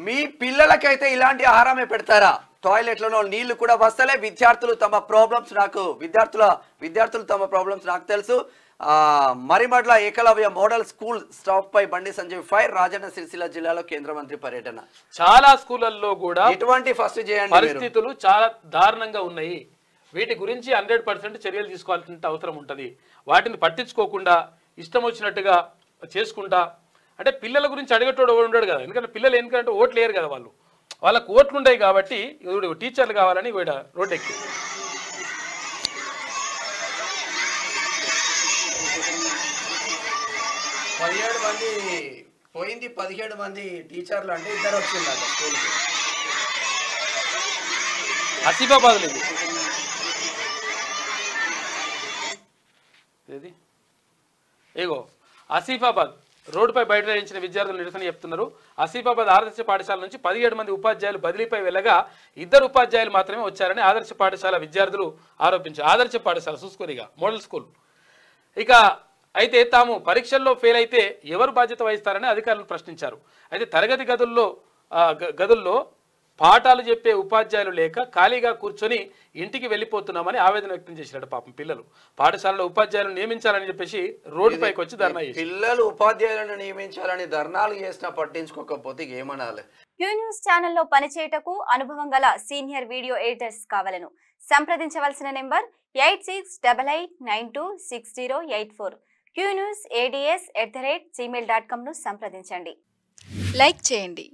మీ పిల్లలకైతే ఇలాంటి ఆహారమే పెడతారా? టాయిలెట్లలో నీళ్లు కూడా వస్తలే. విద్యార్థులు తమ ప్రాబ్లమ్స్ నాకు తెలుసు. Marimadla Ekalavya model school staff పై బండి సంజయ్ ఫైర్. రాజన్న సిరిసిల్ల జిల్లాలో కేంద్ర మంత్రి పర్యటన. చాలా స్కూళ్ళల్లో కూడా ఇటువంటి ఫస్ట్ చేయండి పరిస్థితులు చాలా దారుణంగా ఉన్నాయి. వీటి గురించి 100% చర్యలు తీసుకోవాల్సిన అవసరం ఉంటుంది. వాటిని పట్టించుకోకుండా ఇష్టం వచ్చినట్టుగా చేసుకుంటా అంటే పిల్లల గురించి అడిగేటోడు ఉండడు కదా. ఎందుకంటే పిల్లలు ఎందుకంటే ఓట్లు లేరు కదా, వాళ్ళకు ఓట్లు ఉంటాయి కాబట్టి టీచర్లు కావాలని వీడ రోడ్ ఎక్కి 17 మంది పోయింది. 17 మంది టీచర్లు అంటే 2 వచ్చిందంట స్కూల్కి. ఆసిఫాబాద్ లేదు ఏది ఏగో ఆసిఫాబాద్ రోడ్డుపై బయటయించిన విద్యార్థులు నిరసన చెప్తున్నారు. ఆసిఫాబాద్ ఆదర్శ పాఠశాల నుంచి 17 మంది ఉపాధ్యాయులు బదిలీపై వెళ్ళగా 2 ఉపాధ్యాయులు మాత్రమే వచ్చారని ఆదర్శ పాఠశాల విద్యార్థులు ఆరోపించారు. ఆదర్శ పాఠశాల చూసుకోరిగా మోడల్ స్కూల్. ఇక అయితే తాము పరీక్షల్లో ఫెయిల్ అయితే ఎవరు బాధ్యత వహిస్తారని అధికారులు ప్రశ్నించారు. అయితే తరగతి గదుల్లో పాఠాలు చెప్పే ఉపాధ్యాయులు లేక ఖాళీగా కూర్చొని ఇంటికి వెళ్ళిపోతున్నామని ఆవేదన వ్యక్తం చేశారు. పాపం పిల్లలు పాఠశాలలో ఉపాధ్యాయులను నియమించాలని చెప్పేసి రోడ్డుపైకి వచ్చి ధర్నా చేశారు. పిల్లలు ఉపాధ్యాయులను నియమించాలని ధర్నాలు చేసినా పట్టించుకోకపోతే ఏమనాలి? క్యూ న్యూస్ ఛానల్లో పనిచేయటకు అనుభవం గల సీనియర్ వీడియో ఎడిటర్స్ కావాలను సంప్రదించవలసిన నెంబర్ 8688926084. qnewsads@gmail.com ను సంప్రదించండి. లైక్ చేయండి.